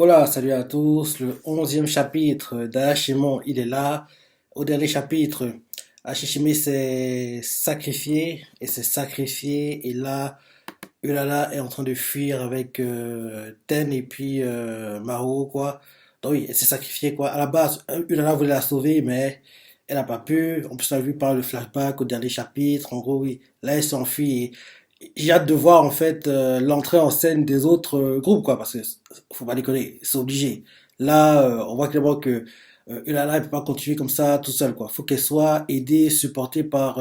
Hola, salut à tous. Le 11e chapitre d'Hashimon, il est là. Au dernier chapitre, Hashishime s'est sacrifié. Et là, Ulala est en train de fuir avec Ten et puis Maro, quoi. Donc oui, elle s'est sacrifiée, quoi. À la base, Ulala voulait la sauver, mais elle n'a pas pu. En plus, on a vu par le flashback au dernier chapitre. En gros, oui, là, elle s'enfuit. J'ai hâte de voir en fait l'entrée en scène des autres groupes quoi parce que faut pas déconner, c'est obligé. Là, on voit clairement que Ulala elle peut pas continuer comme ça tout seul quoi. Faut qu'elle soit aidée, supportée par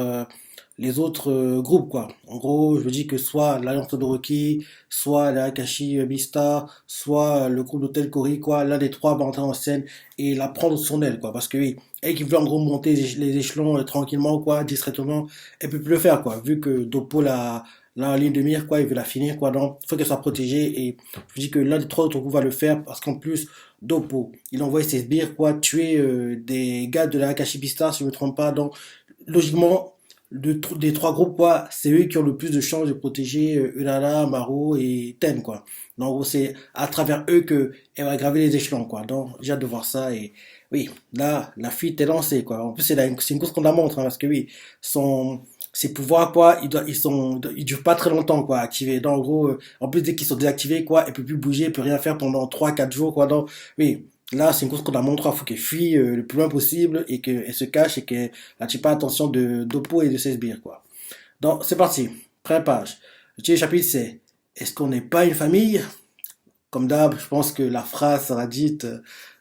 les autres groupes quoi. En gros, je me dis que soit l'Alliance Todoroki, soit la Akashi Beastar, soit le groupe d'Hôtel Kori quoi, l'un des trois va entrer en scène et la prendre sous son aile quoi parce que oui, elle qui veut en gros monter les échelons tranquillement quoi, discrètement, elle peut plus le faire quoi vu que Dopo l'a là en ligne de mire, quoi, il veut la finir, quoi. Donc, il faut qu'elle soit protégée. Et je dis que l'un des trois autres coups va le faire parce qu'en plus, Dopo, il envoie ses sbires, quoi, tuer des gars de la Akashi Beastar, si je ne me trompe pas. Donc, logiquement, des trois groupes, quoi, c'est eux qui ont le plus de chances de protéger Ulala, Maro et Ten, quoi. Donc, en gros, c'est à travers eux que elle va graver les échelons, quoi. Donc, j'ai hâte de voir ça. Et oui, là, la fuite est lancée, quoi. En plus, c'est une course qu'on la montre, hein, parce que oui, son ces pouvoirs quoi ils durent pas très longtemps quoi activés donc en gros en plus dès qu'ils sont désactivés quoi elle peut plus bouger elle peut rien faire pendant 3 4 jours quoi donc oui là c'est une course qu'on a montré il faut qu'elle fuit le plus loin possible et qu'elle se cache et qu'elle n'attire pas l'attention de d'Oppo et de ses sbires quoi donc c'est parti première page le premier chapitre c'est est-ce qu'on n'est pas une famille comme d'hab je pense que la phrase sera dite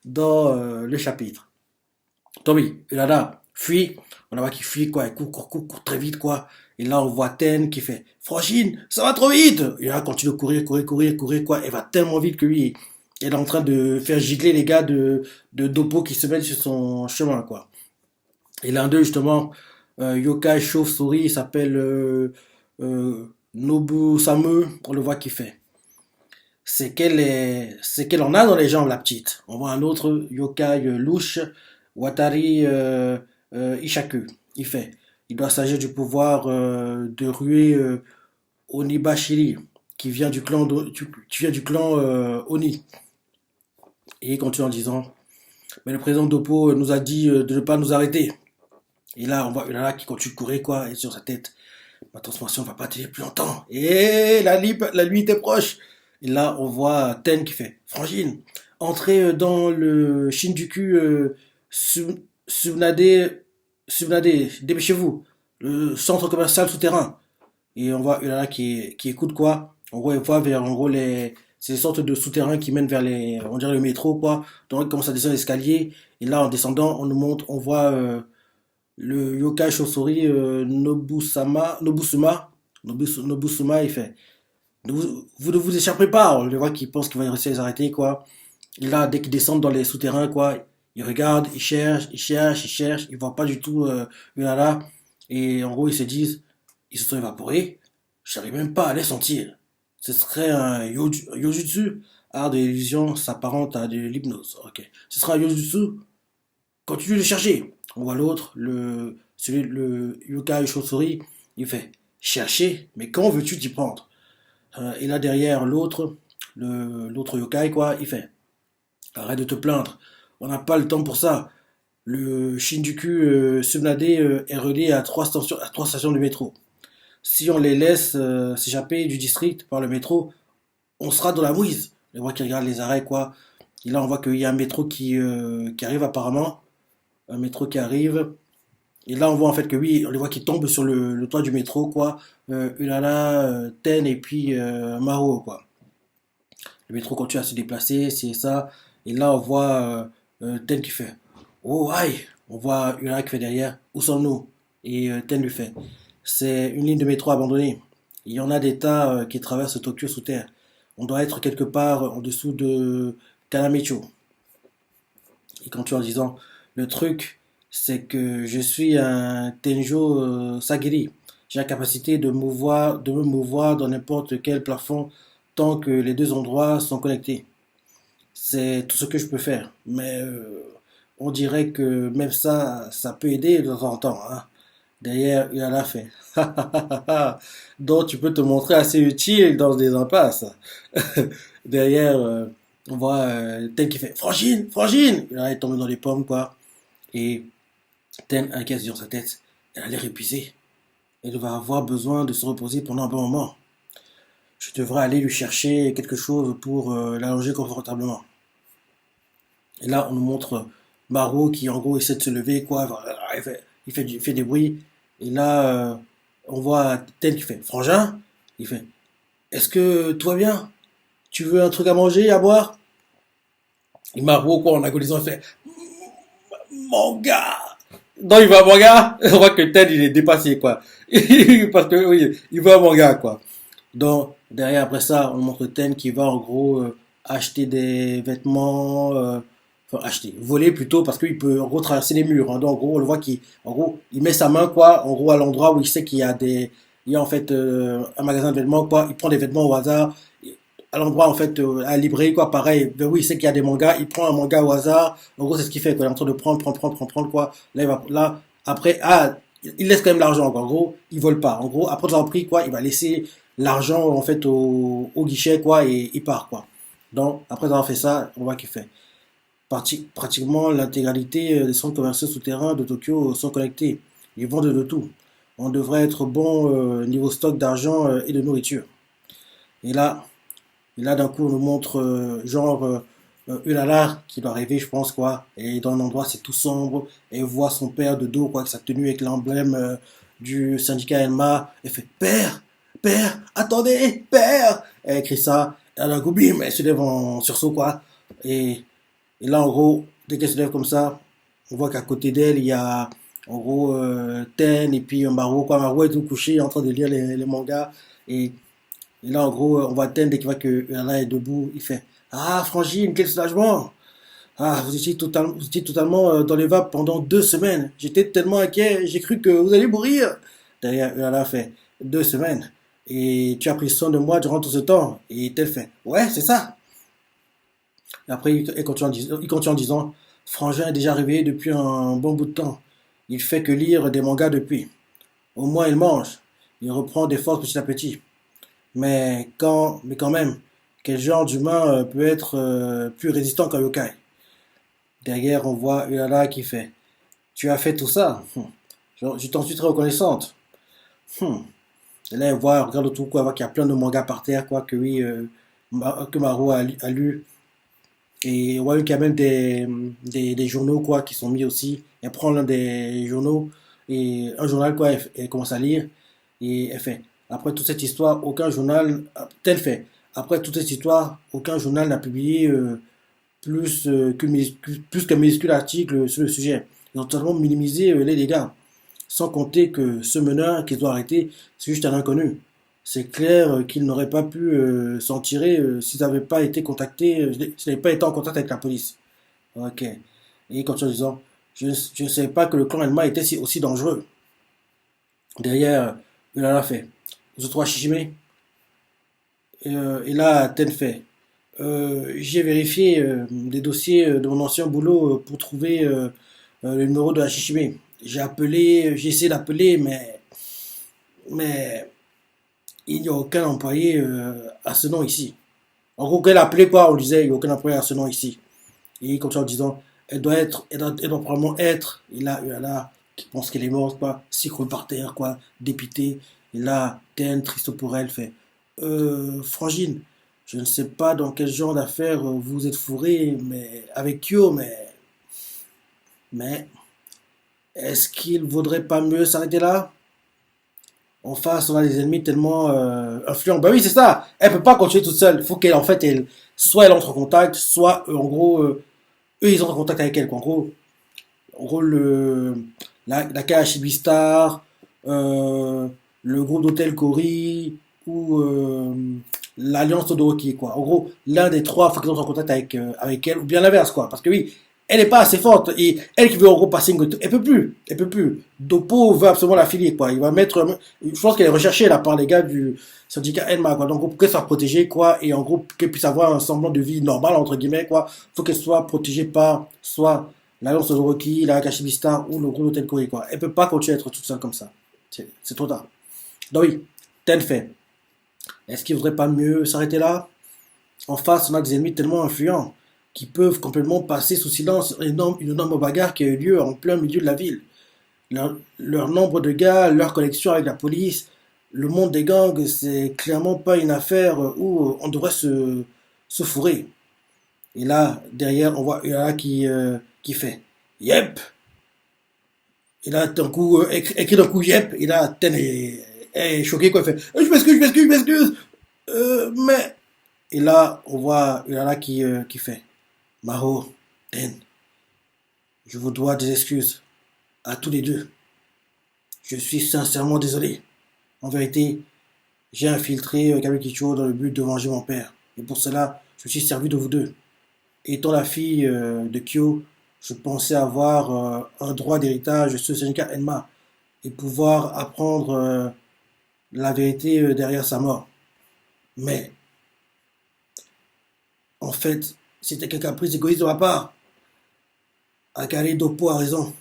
dans le chapitre Tommy, Ulada, fuit. On la voit qu'il fuit, quoi. Il court très vite, quoi. Et là, on voit Ten qui fait Franchine, ça va trop vite! Et là, continue de courir, quoi. Elle va tellement vite que lui, elle est en train de faire gicler les gars de Dopo qui se mettent sur son chemin, quoi. Et l'un d'eux, justement, Yokai Chauve-souris, il s'appelle Nobu Same. On le voit qui fait. C'est qu'elle en a dans les jambes, la petite. On voit un autre yokai louche, Watari Ishaku. Il fait. Il doit s'agir du pouvoir de ruer Onibashiri, qui vient du clan Oni. Et il continue en disant, mais le président Dopo nous a dit de ne pas nous arrêter. Et là, on voit Ulala qui continue de courir, quoi, et sur sa tête. Ma transformation va pas tenir plus longtemps. Et la nuit était proche. Et là, on voit Ten qui fait Frangine, entrez dans le Shinjuku Subnade, dépêchez-vous, le centre commercial souterrain. Et on voit Ulala qui écoute quoi. En gros, elle voit vers en gros c'est des sortes de souterrains qui mènent vers on dirait le métro quoi. Donc il commence à descendre l'escalier. Et là, en descendant, on nous montre, on voit le yokai chauve-souris Nobusuma, il fait vous ne vous échapperez pas. On le voit qu'il pense qu'il va réussir à les arrêter, quoi. Et là, dès qu'ils descendent dans les souterrains, quoi, ils regardent, ils cherchent, ils voient pas du tout Ulala. Et en gros, ils se disent ils se sont évaporés, je n'arrive même pas à les sentir. Ce serait un yojutsu, art de l'illusion s'apparente à de l'hypnose. Ok. Ce sera un yojutsu. Continue de chercher. On voit l'autre, le yokai chauve-souris, il fait chercher, mais quand veux-tu t'y prendre? Et là derrière l'autre, l'autre yokai quoi, il fait arrête de te plaindre, on n'a pas le temps pour ça. Le Shinjuku Subnade est relié à trois stations de métro. Si on les laisse s'échapper du district par le métro, on sera dans la mouise. On voit qu'il regarde les arrêts quoi. Et là on voit qu'il y a un métro qui arrive apparemment, un métro qui arrive. Et là, on voit en fait que oui, on les voit qui tombent sur le toit du métro, quoi. Ulala, Ten et puis Maro, quoi. Le métro continue à se déplacer, c'est ça. Et là, on voit Ten qui fait oh, aïe! On voit Ulala qui fait derrière où sommes-nous? Et Ten lui fait c'est une ligne de métro abandonnée. Il y en a des tas qui traversent Tokyo sous terre. On doit être quelque part en dessous de Kanamecho. Il continue en disant le truc, c'est que je suis un Tenjo Sagiri. J'ai la capacité de me mouvoir dans n'importe quel plafond tant que les deux endroits sont connectés. C'est tout ce que je peux faire. Mais on dirait que même ça, ça peut aider de temps en temps. Hein. Derrière, il y a la fait. Donc tu peux te montrer assez utile dans des impasses. Derrière, On voit Ten qui fait Frangine, Frangine! Là, il tombe dans les pommes, quoi. Et Ten inquiète dans sa tête. Elle a l'air épuisée. Elle va avoir besoin de se reposer pendant un bon moment. Je devrais aller lui chercher quelque chose pour l'allonger confortablement. Et là, on nous montre Maro qui, en gros, essaie de se lever, quoi. Il fait des bruits. Et là, on voit Ten qui fait Frangin. Il fait Est-ce que tout va bien? Tu veux un truc à manger, à boire? Et Maro, quoi, en agonisant, il fait Manga! Non, il veut un manga. On voit que Ten, il est dépassé, quoi. Parce que, oui, il veut un manga, quoi. Donc, derrière, après ça, on montre Ten qui va, en gros, acheter des vêtements, enfin, acheter, voler plutôt, parce qu'il peut, en gros, traverser les murs, hein. Donc, en gros, on le voit qu'il, en gros, il met sa main, quoi, en gros, à l'endroit où il sait qu'il y a il y a, en fait, un magasin de vêtements, quoi. Il prend des vêtements au hasard. À l'endroit, en fait, à la librairie, quoi, pareil. Ben oui, il sait qu'il y a des mangas. Il prend un manga au hasard. En gros, c'est ce qu'il fait, quoi. Il est en train de prendre, quoi. Là, après, il laisse quand même l'argent, quoi. En gros, il vole pas. En gros, après avoir pris, quoi, il va laisser l'argent, en fait, au guichet, quoi, et il part, quoi. Donc, après avoir fait ça, on voit qu'il fait. Pratiquement l'intégralité des centres commerciaux souterrains de Tokyo sont connectés. Ils vendent de tout. On devrait être bon niveau stock d'argent et de nourriture. Et là, d'un coup, on nous montre Ulala qui doit arriver, je pense, quoi. Et dans un endroit, c'est tout sombre. Et on voit son père de dos, quoi, avec sa tenue avec l'emblème du syndicat Elma. Elle fait Père, père, attendez, père. Elle écrit ça. Et d'un coup, bim, elle se lève en sursaut, quoi. Et, et là, en gros, dès qu'elle se lève comme ça, on voit qu'à côté d'elle, il y a en gros Ten et puis Maro, quoi. Maro est tout couché en train de lire les mangas. Et et là, en gros, on voit Ten dès qu'il voit que Ulala est debout, il fait Ah, Frangine, quel soulagement! Ah, vous étiez totalement dans les vapes pendant 2 semaines. J'étais tellement inquiet, j'ai cru que vous alliez mourir. Derrière, Ulala fait 2 semaines. Et tu as pris soin de moi durant tout ce temps. Et Ten fait Ouais, c'est ça. Et après, il continue en disant Frangin est déjà arrivé depuis un bon bout de temps. Il fait que lire des mangas depuis. Au moins, il mange. Il reprend des forces petit à petit. Mais quand même, quel genre d'humain peut être plus résistant qu'un yokai? Derrière, on voit Ulala qui fait Tu as fait tout ça? Je t'en suis très reconnaissante. Hum. Et là, elle regarde autour, quoi, elle voit qu'il y a plein de mangas par terre, quoi, que oui, que Maro a lu. Et on voit qu'il y a même des journaux, quoi, qui sont mis aussi. Elle prend l'un des journaux, et un journal, quoi, elle commence à lire. Et elle fait, après toute cette histoire, aucun journal, tel fait, après toute cette histoire, aucun journal n'a publié plus qu'un minuscule article sur le sujet. Ils ont totalement minimisé les dégâts. Sans compter que ce meneur qu'ils ont arrêté, c'est juste un inconnu. C'est clair qu'ils n'auraient pas pu s'en tirer s'ils n'avaient pas été contactés, s'ils n'avaient pas été en contact avec la police. Ok. Et il continue en disant, je ne savais pas que le clan Elma était aussi dangereux. Derrière, il en a fait. Les autres trois Shijime. Et là, Ten fait. J'ai vérifié des dossiers de mon ancien boulot pour trouver le numéro de la Shishime. J'ai essayé d'appeler, mais il n'y a aucun employé à ce nom ici. En gros, qu'elle appelait quoi, on disait, il n'y a aucun employé à ce nom ici. Et il continue en disant, elle doit probablement être, et là, il y en a qui pense qu'elle est morte, quoi, s'écroule par terre, quoi, dépité. Et là, Ten, triste pour elle, fait, Frangine, je ne sais pas dans quel genre d'affaires vous êtes fourré, mais, avec Kyo, mais, est-ce qu'il vaudrait pas mieux s'arrêter là? En face, on a des ennemis tellement influents. Bah oui, c'est ça. Elle peut pas continuer toute seule. Il faut qu'elle, en fait, soit elle entre en contact, soit, en gros, eux, ils entrent en contact avec elle, quoi. En gros la KHB Star, le groupe d'hôtel Kori, ou l'Alliance Todoroki, quoi. En gros, l'un des trois, il faut qu'ils entrent en contact avec elle, ou bien l'inverse, quoi. Parce que oui, elle n'est pas assez forte. Et elle qui veut en gros passer elle peut plus. Elle peut plus. Dopo veut absolument la filer, quoi. Il va mettre, je pense qu'elle est recherchée, là, par les gars du syndicat Enma, quoi. Donc, pour qu'elle soit protégée, quoi. Et en gros, qu'elle puisse avoir un semblant de vie normale, entre guillemets, quoi. Faut qu'elle soit protégée par, soit l'Alliance Todoroki, la Kashibi Star, ou le groupe d'hôtel Kori, quoi. Elle peut pas continuer à être toute seule comme ça. C'est trop tard. Donc oui, tel fait. Est-ce qu'il vaudrait pas mieux s'arrêter là? En face, on a des ennemis tellement influents qui peuvent complètement passer sous silence une énorme bagarre qui a eu lieu en plein milieu de la ville. Leur nombre de gars, leur connexion avec la police, le monde des gangs, c'est clairement pas une affaire où on devrait se fourrer. Et là, derrière, on voit Urara qui fait Yep. Et là, d'un coup, écrit d'un coup Yep. Et là, Ten est choqué, quoi. Il fait je m'excuse. Mais. Et là, on voit Urara qui fait Maho, Ten, je vous dois des excuses. À tous les deux. Je suis sincèrement désolé. En vérité, j'ai infiltré Kabukicho dans le but de venger mon père. Et pour cela, je me suis servi de vous deux. Étant la fille de Kyo, je pensais avoir un droit d'héritage sur Senika Enma et pouvoir apprendre la vérité derrière sa mort. Mais, en fait, c'était qu'un caprice égoïste de ma part. Akari Dopo a raison.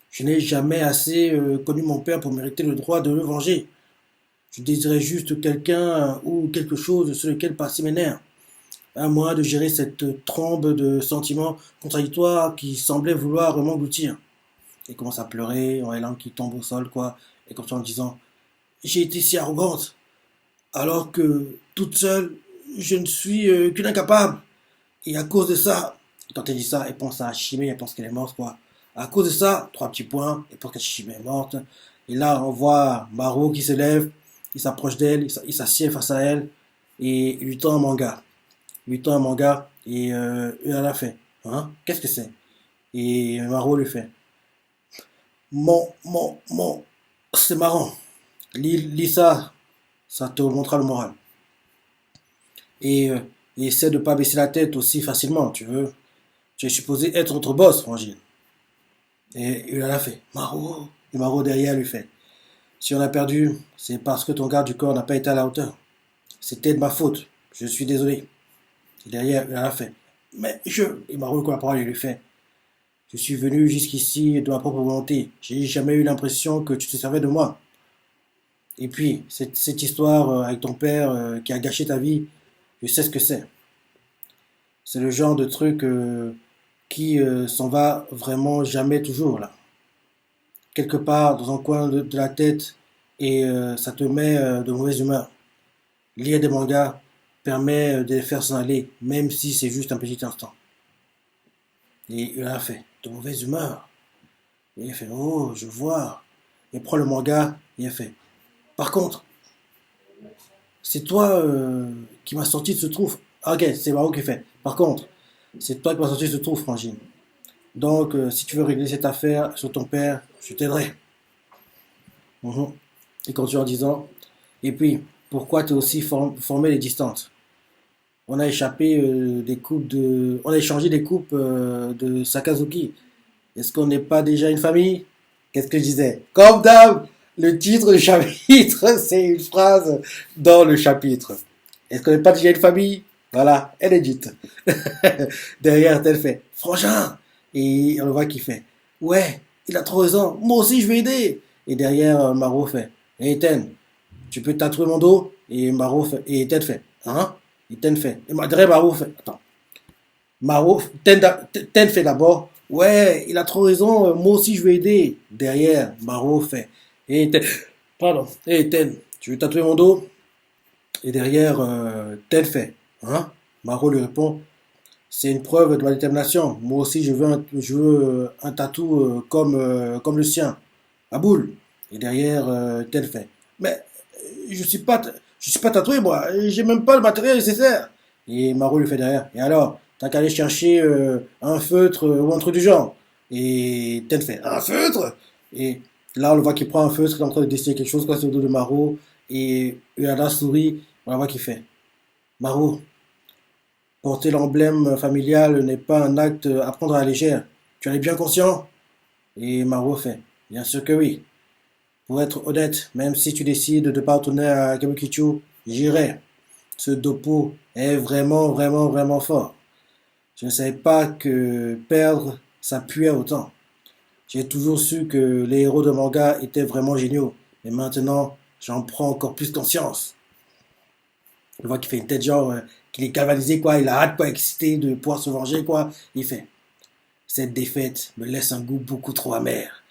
Je n'ai jamais assez connu mon père pour mériter le droit de le venger. Je désirais juste quelqu'un ou quelque chose sur lequel passer mes nerfs. À moi de gérer cette trombe de sentiments contradictoires qui semblaient vouloir m'engloutir. Il commence à pleurer, en élan qui tombe au sol, quoi, et comme ça en disant j'ai été si arrogante, alors que toute seule, je ne suis qu'une incapable. Et à cause de ça, quand elle dit ça, elle pense à Hashime, elle pense qu'elle est morte, quoi. À cause de ça, trois petits points, elle pense qu'Hashime est morte. Et là, on voit Maro qui se lève, il s'approche d'elle, il s'assied face à elle, et il lui tend un manga. Il lui tend un manga, et elle a fait hein, qu'est-ce que c'est? Et Maro lui fait c'est marrant. Lis ça, ça te montrera le moral. Et essaie de pas baisser la tête aussi facilement, tu veux. Tu es supposé être notre boss, Frangine. Et il a fait Maro. Et Maro derrière lui fait si on a perdu, c'est parce que ton garde du corps n'a pas été à la hauteur. C'était de ma faute. Je suis désolé. Et derrière, il a fait mais je. Et Maro, quoi, la parole, il lui fait je suis venu jusqu'ici de ma propre volonté. J'ai jamais eu l'impression que tu te servais de moi. Et puis, cette histoire avec ton père qui a gâché ta vie, je sais ce que c'est. C'est le genre de truc qui s'en va vraiment jamais toujours là. Quelque part dans un coin de la tête et ça te met de mauvaise humeur. Lire des mangas permet de les faire s'en aller, même si c'est juste un petit instant. Et il a fait de mauvaise humeur. Et il fait oh, je vois. Il prend le manga et il fait par contre, c'est toi qui m'as sorti de ce trou. Ah, ok, c'est Maro qui fait. Par contre, c'est toi qui m'as sorti de ce trou, Frangine. Donc, si tu veux régler cette affaire sur ton père, je t'aiderai. Mhm. Et continue en disant, et puis, pourquoi t'es aussi formé les distances? On a échappé des coupes de... On a échangé des coupes de Sakazuki. Est-ce qu'on n'est pas déjà une famille? Qu'est-ce que je disais? Comme d'hab, le titre du chapitre, c'est une phrase dans le chapitre. Est-ce qu'on n'est pas déjà une famille? Voilà, elle est dite. Derrière, elle fait Frangin. Et on le voit qui fait ouais, il a trop raison, moi aussi je vais aider. Et derrière, Maro fait hey Ten, tu peux tatouer mon dos? Et Maro fait, et Ten fait hein? Et Ten fait, et derrière Maro fait attends, Maro, Ten fait d'abord ouais, il a trop raison, moi aussi je vais aider. Derrière, Maro fait hey Ten, pardon, hey Ten, tu veux tatouer mon dos? Et derrière, Ten fait hein? Maro lui répond c'est une preuve de ma détermination. Moi aussi, je veux un tatou comme le sien, à boule. Et derrière, tel fait. Mais je suis pas tatoué, moi. J'ai même pas le matériel nécessaire. Et Maro lui fait derrière. Et alors, t'as qu'à aller chercher un feutre ou un truc du genre. Et tel fait. Un feutre? Et là, on le voit qu'il prend un feutre, il est en train de dessiner quelque chose, quoi, sur le dos de Maro. Et Ueda sourit. On la voit qu'il fait. Maro, porter l'emblème familial n'est pas un acte à prendre à la légère. Tu en es bien conscient? Et Maro fait. Bien sûr que oui. Pour être honnête, même si tu décides de ne pas retourner à Kabukicho, j'irai. Ce dopo est vraiment, vraiment, vraiment fort. Je ne savais pas que perdre, ça puait autant. J'ai toujours su que les héros de manga étaient vraiment géniaux. Mais maintenant, j'en prends encore plus conscience. On voit qu'il fait une tête genre, qu'il est galvanisé, quoi. Il a hâte, quoi, excité de pouvoir se venger, quoi. Il fait, cette défaite me laisse un goût beaucoup trop amer.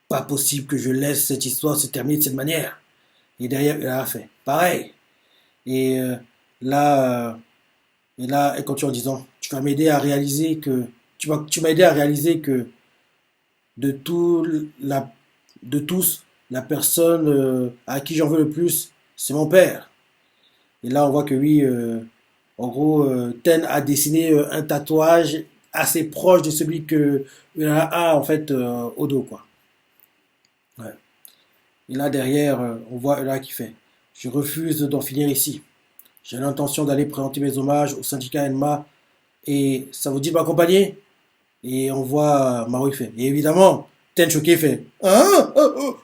Pas possible que je laisse cette histoire se terminer de cette manière. Et derrière, il a fait, pareil. Et là, elle continue en disant, tu vas m'aider à réaliser que, tu m'as aidé à réaliser que de tout la, de tous, la personne à qui j'en veux le plus, c'est mon père. Et là, on voit que oui, en gros, Ten a dessiné un tatouage assez proche de celui que Urara a en fait au dos, quoi. Ouais. Et là, derrière, on voit Urara qui fait, je refuse d'en finir ici. J'ai l'intention d'aller présenter mes hommages au syndicat Enma et ça vous dit de m'accompagner? Et on voit Maui fait. Et évidemment, Ten choqué fait. Hein?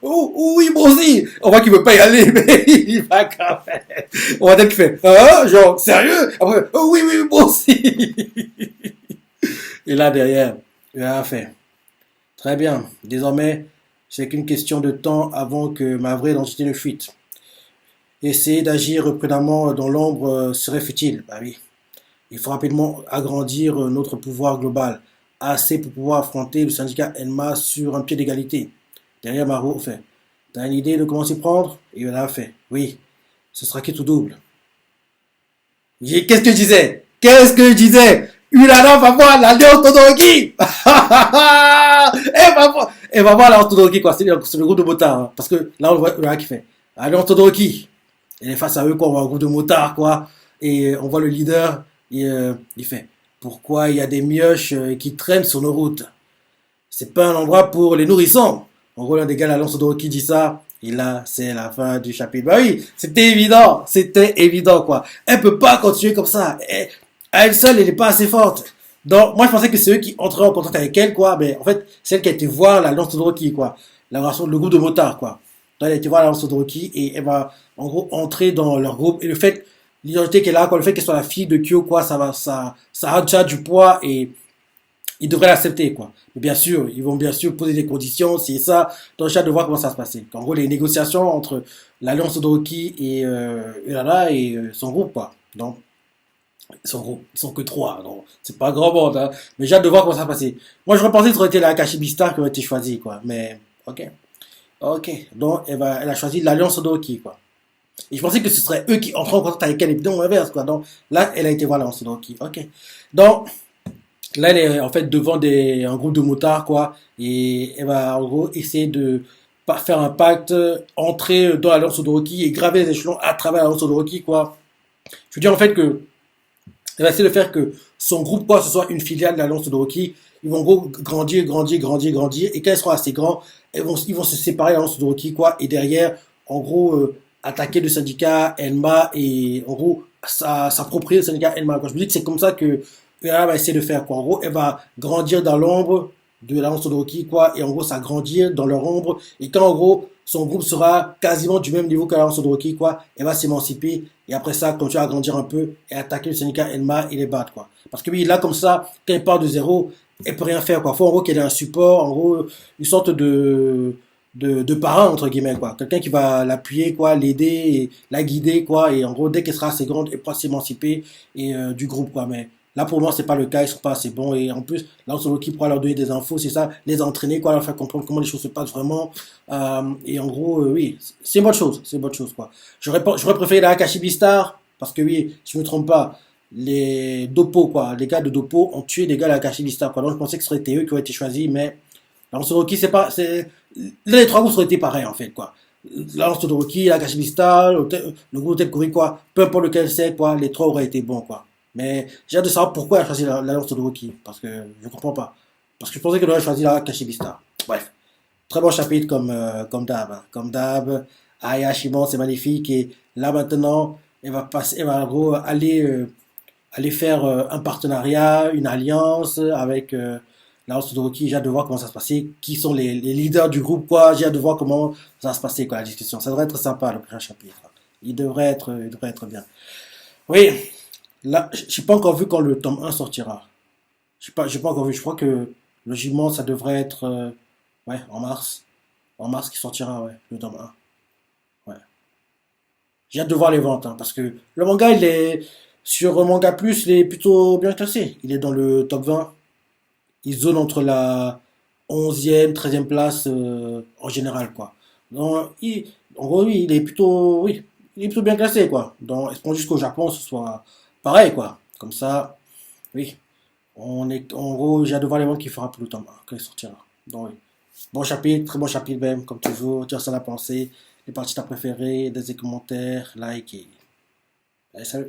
Oui, moi aussi! On voit qu'il veut pas y aller, mais il va quand même. On voit Ten qui fait. Hein? Genre, sérieux? Après, oh, oui, oui, moi aussi! Et là, derrière, il a fait. Très bien. Désormais, c'est qu'une question de temps avant que ma vraie identité ne fuite. Essayer d'agir prudemment dans l'ombre serait futile. Bah oui. Il faut rapidement agrandir notre pouvoir global, assez pour pouvoir affronter le syndicat Enma sur un pied d'égalité. Derrière Maro fait. T'as une idée de comment s'y prendre? Et il a fait. Oui, ce sera qui tout double. Qu'est-ce que je disais? Qu'est-ce que je disais? Ulala va voir l'alliance Todoroki. Elle va voir l'alliance Todoroki, quoi. C'est le groupe de motards. Hein. Parce que là, on voit Ulala qui fait. Alliance Todoroki. Elle est face à eux, quoi. On voit un groupe de motards, quoi. Et on voit le leader. Et il fait. Pourquoi il y a des mioches qui traînent sur nos routes? C'est pas un endroit pour les nourrissons. En gros, l'un des gars, l'alliance Todoroki dit ça. Et là, c'est la fin du chapitre. Bah oui, c'était évident, quoi. Elle peut pas continuer comme ça. À elle seule, elle n'est pas assez forte. Donc, moi, je pensais que c'est eux qui entraient en contact avec elle, quoi. Mais en fait, c'est elle qui a été voir la lance Todoroki, quoi. Le groupe de motards, quoi. Donc, elle a été voir la lance Todoroki et elle va, en gros, entrer dans leur groupe. Et le fait, l'identité qu'elle a, quoi, le fait qu'elle soit la fille de Kyo, quoi, ça a déjà du poids et ils devraient l'accepter, quoi. Mais bien sûr, ils vont bien sûr poser des conditions, c'est ça. Donc, j'ai hâte de voir comment ça va se passer. En gros, les négociations entre l'Alliance Todoroki et Urara et son groupe, quoi. Donc, ils sont que trois, donc c'est pas grand monde, hein. Mais j'ai hâte de voir comment ça va passer. Moi, j'aurais pensé que ça aurait été la Akashi Beastar qui aurait été choisie, quoi. Mais, ok. Ok. Donc, elle a choisi l'Alliance Todoroki, quoi. Et je pensais que ce serait eux qui entrent en contact avec elle, et puis non, l'inverse, quoi. Donc, là, elle a été voir l'Alliance Todoroki. Ok. Donc, là, elle est en fait devant un groupe de motards, quoi, et elle va en gros essayer de faire un pacte, entrer dans l'Alliance Todoroki et graver les échelons à travers l'Alliance Todoroki, quoi. Je veux dire en fait que elle va essayer de faire que son groupe, quoi, ce soit une filiale de l'Alliance Todoroki. Ils vont en gros grandir, grandir, grandir, grandir, et quand ils seront assez grands, ils vont se séparer de l'Alliance Todoroki, quoi, et derrière, en gros, attaquer le syndicat Enma et en gros s'approprier le syndicat Enma. Quand je me dis que c'est comme ça que elle va essayer de faire, quoi. En gros, elle va grandir dans l'ombre de l'Alliance Todoroki, quoi, et en gros, ça grandir dans leur ombre, et quand en gros, son groupe sera quasiment du même niveau que l'Alliance Todoroki, quoi, elle va s'émanciper, et après ça, continuer à grandir un peu, et attaquer le syndicat Enma et les battre, quoi. Parce que oui, là, comme ça, quand elle part de zéro, elle peut rien faire, quoi. Faut en gros qu'elle ait un support, en gros, une sorte de parrain, entre guillemets, quoi. Quelqu'un qui va l'appuyer, quoi, l'aider, et la guider, quoi, et en gros, dès qu'elle sera assez grande, elle pourra s'émanciper, et du groupe, quoi. Mais là, pour moi, c'est pas le cas, ils sont pas assez bons. Et en plus, là, on qui pourra leur donner des infos, c'est ça, les entraîner, quoi, leur faire comprendre comment les choses se passent vraiment. Et en gros, oui, c'est une bonne chose, c'est une bonne chose, quoi. J'aurais préféré la Akashi Beastar, parce que oui, si je me trompe pas, les Dopo, quoi, les gars de Dopo ont tué les gars de la Akashi Beastar, quoi. Donc, je pensais que ce serait été eux qui auraient été choisis, mais Lance Todoroki, c'est pas, c'est, les trois groupes auraient été pareils, en fait, quoi. Lance Todoroki, la Akashi Beastar, le groupe Tel quoi, peu importe lequel c'est, quoi, les trois auraient été bons, quoi. Mais j'ai hâte de savoir pourquoi elle a choisi l'Alliance Todoroki. Parce que je comprends pas. Parce que je pensais qu'elle aurait choisi la Kashibista. Bref. Très bon chapitre comme d'hab. Hein. Comme d'hab. Aya Shimon, c'est magnifique. Et là maintenant, elle va en gros aller faire un partenariat, une alliance avec l'Alliance Todoroki. J'ai hâte de voir comment ça se passer. Qui sont les leaders du groupe, quoi. J'ai hâte de voir comment ça va se passer, quoi, la discussion. Ça devrait être sympa, le prochain chapitre. Il devrait être bien. Oui, là, j'ai pas encore vu quand le tome un sortira. J'ai pas encore vu. Je crois que logiquement, ça devrait être ouais, en mars. En mars qui sortira, ouais, le tome un. Ouais. J'ai hâte de voir les ventes, hein, parce que le manga, il est. Sur Manga Plus, il est plutôt bien classé. Il est dans le top 20. Il zone entre la 11e, 13e place en général, quoi. Donc, en gros, oui, oui, il est plutôt bien classé, quoi. Donc, espérons juste qu'au Japon, ce soit pareil, quoi. Comme ça, oui. En gros, j'ai hâte de voir les ventes qu'il fera pour le tome 1, quand il sortira. Donc, oui. Bon chapitre, très bon chapitre, même, comme toujours. Dire ça la pensée, les parties ta préférée, des commentaires, like et. Allez, salut.